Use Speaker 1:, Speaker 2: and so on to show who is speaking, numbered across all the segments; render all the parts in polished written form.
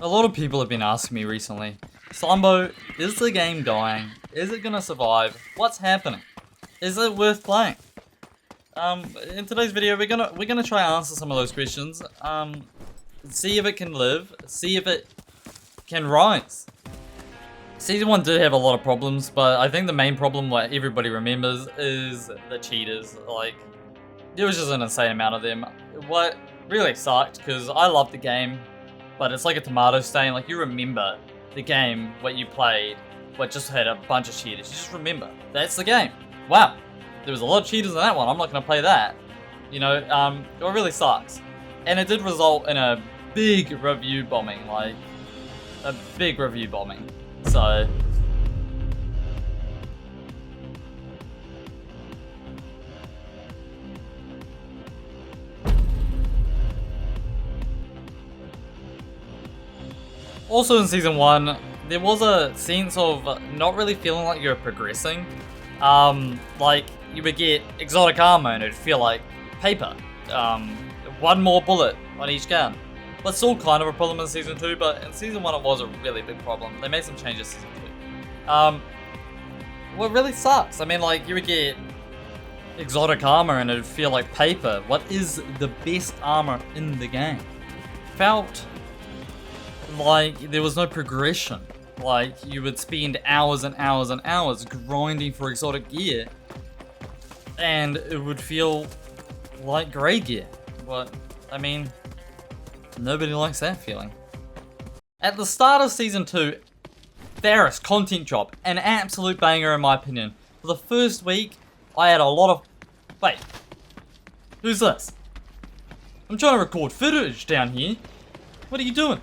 Speaker 1: A lot of people have been asking me recently, Slumbo, is the game dying? Is it gonna survive? What's happening? Is it worth playing? In today's video, we're gonna try and answer some of those questions. See if it can live. See if it can rise. Season 1 did have a lot of problems, but I think the main problem, what everybody remembers, is the cheaters. Like, there was just an insane amount of them. What really sucked, because I loved the game, but it's like a tomato stain. Like, you remember the game, what you played, what just had a bunch of cheaters. You just remember. That's the game. Wow. There was a lot of cheaters in that one. I'm not going to play that. You know, it really sucks. And it did result in a big review bombing. Like, a big review bombing. So... Also in Season 1, there was a sense of not really feeling like you're progressing. Like, you would get exotic armor and it'd feel like paper. One more bullet on each gun. But still kind of a problem in Season 2, but in Season 1 it was a really big problem. They made some changes in Season 2. What really sucks, I mean, like, you would get exotic armor and it'd feel like paper. What is the best armor in the game? Felt like there was no progression. Like, you would spend hours and hours and hours grinding for exotic gear, and it would feel like grey gear. But, I mean, nobody likes that feeling. At the start of Season 2, Tharis content drop, an absolute banger in my opinion. For the first week, I had a lot of... Wait, who's this? I'm trying to record footage down here. What are you doing?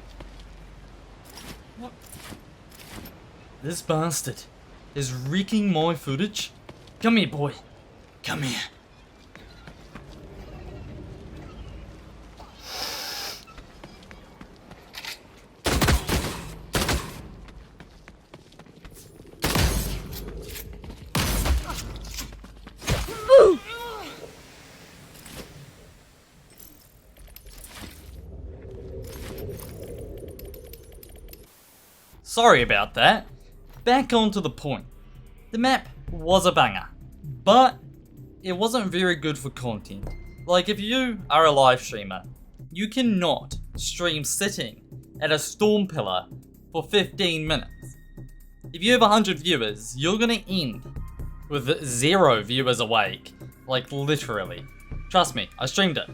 Speaker 1: What? This bastard is wrecking my footage. Come here, boy. Come here. Sorry about that. Back on to the point. The map was a banger, but it wasn't very good for content. Like, if you are a live streamer, you cannot stream sitting at a storm pillar for 15 minutes. If you have 100 viewers, you're gonna end with 0 viewers awake. Like, literally. Trust me, I streamed it.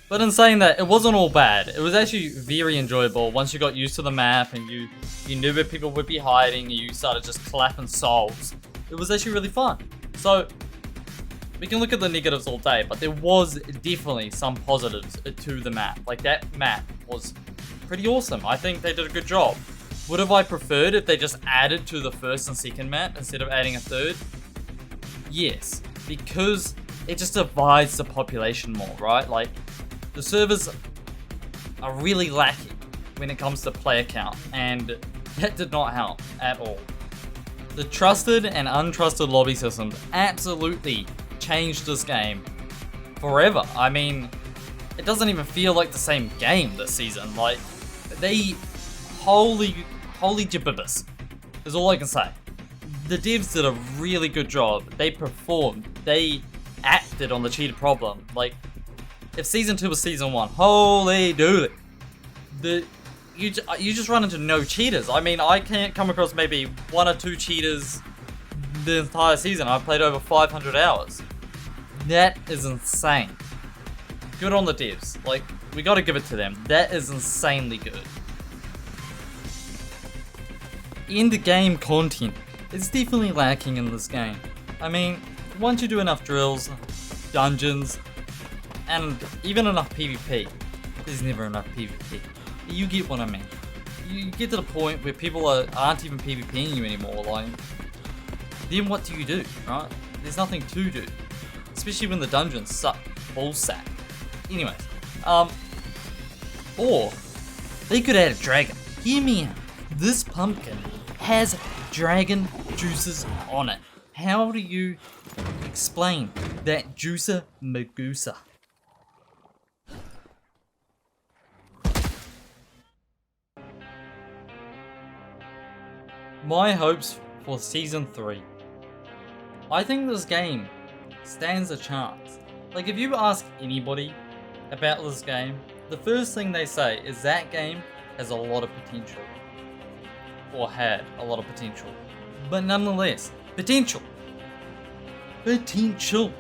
Speaker 1: But in saying that, it wasn't all bad. It was actually very enjoyable once you got used to the map and you knew where people would be hiding and you started just clapping souls. It was actually really fun. So, we can look at the negatives all day, but there was definitely some positives to the map. Like, that map was pretty awesome. I think they did a good job. Would have I preferred if they just added to the first and second map instead of adding a third? Yes, because it just divides the population more, right? Like, the servers are really lacking when it comes to player count, and that did not help at all. The trusted and untrusted lobby systems absolutely changed this game forever. I mean, it doesn't even feel like the same game this season. Like, they... Holy jibbibus is all I can say. The devs did a really good job. They performed. They acted on the cheater problem. Like, if Season 2 was Season 1, holy dooly. You just run into no cheaters. I mean, I can't come across maybe 1 or 2 cheaters the entire season. I've played over 500 hours. That is insane. Good on the devs. Like, we gotta give it to them. That is insanely good. End-game content is definitely lacking in this game. I mean, once you do enough drills, dungeons, and even enough PvP, there's never enough PvP. You get what I mean. You get to the point where people aren't even PvPing you anymore, like, then what do you do, right? There's nothing to do. Especially when the dungeons suck ballsack. Anyways, or they could add a dragon. Hear me out. This pumpkin has dragon juices on it. How do you explain that juicer magoosa? My hopes for Season 3. I think this game stands a chance. Like, if you ask anybody about this game, the first thing they say is that game has a lot of potential. Or had a lot of potential. But nonetheless, potential. Potential.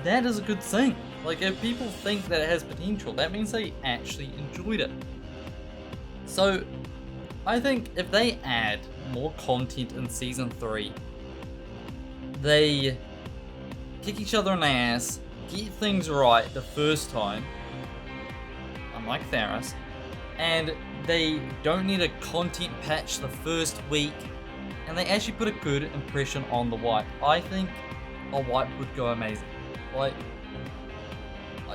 Speaker 1: That is a good thing. Like, if people think that it has potential, that means they actually enjoyed it. So, I think if they add more content in Season 3, they kick each other in the ass, get things right the first time, unlike Tharis, and they don't need a content patch the first week, and they actually put a good impression on the wipe. I think a wipe would go amazing. Like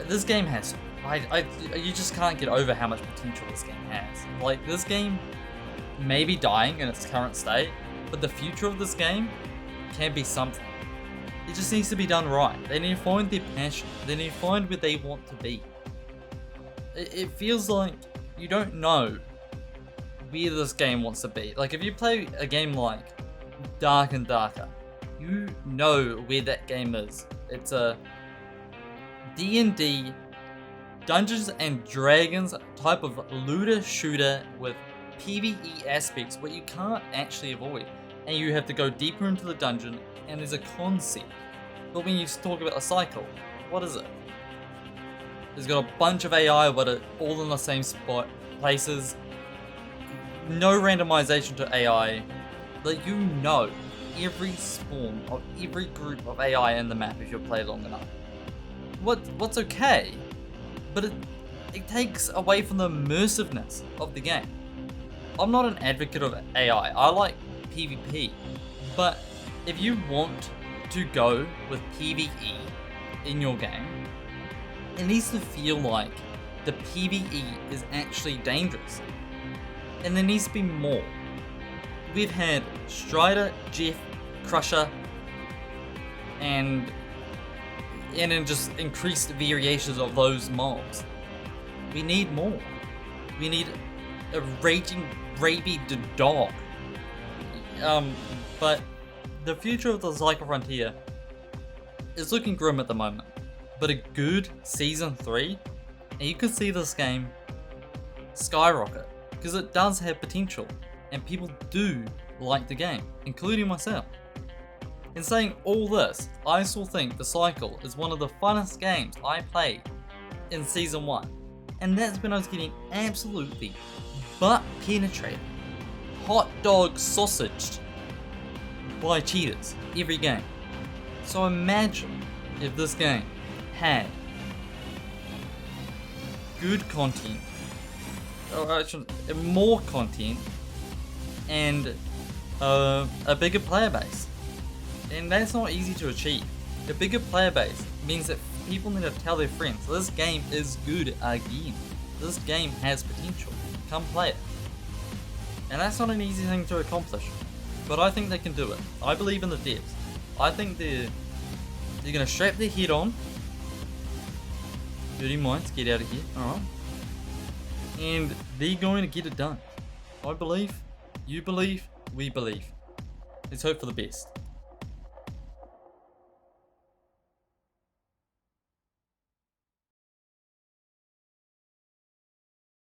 Speaker 1: this game has, you just can't get over how much potential this game has. Like, this game may be dying in its current state, but the future of this game can be something. It just needs to be done right. They need to find their passion. They need to find where they want to be. It feels like you don't know where this game wants to be. Like, if you play a game like Dark and Darker, you know where that game is. It's a D&D Dungeons and Dragons type of looter shooter with PvE aspects where you can't actually avoid, and you have to go deeper into the dungeon, and there's a concept. But when you talk about a cycle, what is it? There's got a bunch of AI but it all in the same spot, places, no randomization to AI. Like, you know every spawn of every group of AI in the map if you've played long enough. What's okay, but it takes away from the immersiveness of the game. I'm not an advocate of AI, I like PvP, but if you want to go with PvE in your game, it needs to feel like the PvE is actually dangerous, and there needs to be more. We've had Strider, Jeff, Crusher, and in just increased variations of those mobs. We need more. We need a raging, rabid dog. But the future of the Cycle Frontier is looking grim at the moment. But a good Season 3, and you can see this game skyrocket, because it does have potential, and people do like the game, including myself. In saying all this, I still think The Cycle is one of the funnest games I played in Season 1, and that's when I was getting absolutely butt penetrated, hot dog sausaged by cheaters every game. So imagine if this game had good content, or actually more content, and a bigger player base. And that's not easy to achieve. A bigger player base means that people need to tell their friends, this game is good again. This game has potential. Come play it. And that's not an easy thing to accomplish, but I think they can do it. I believe in the devs. I think they're gonna strap their head on. Dirty minds, get out of here. Alright. And they're going to get it done. I believe, you believe, we believe. Let's hope for the best.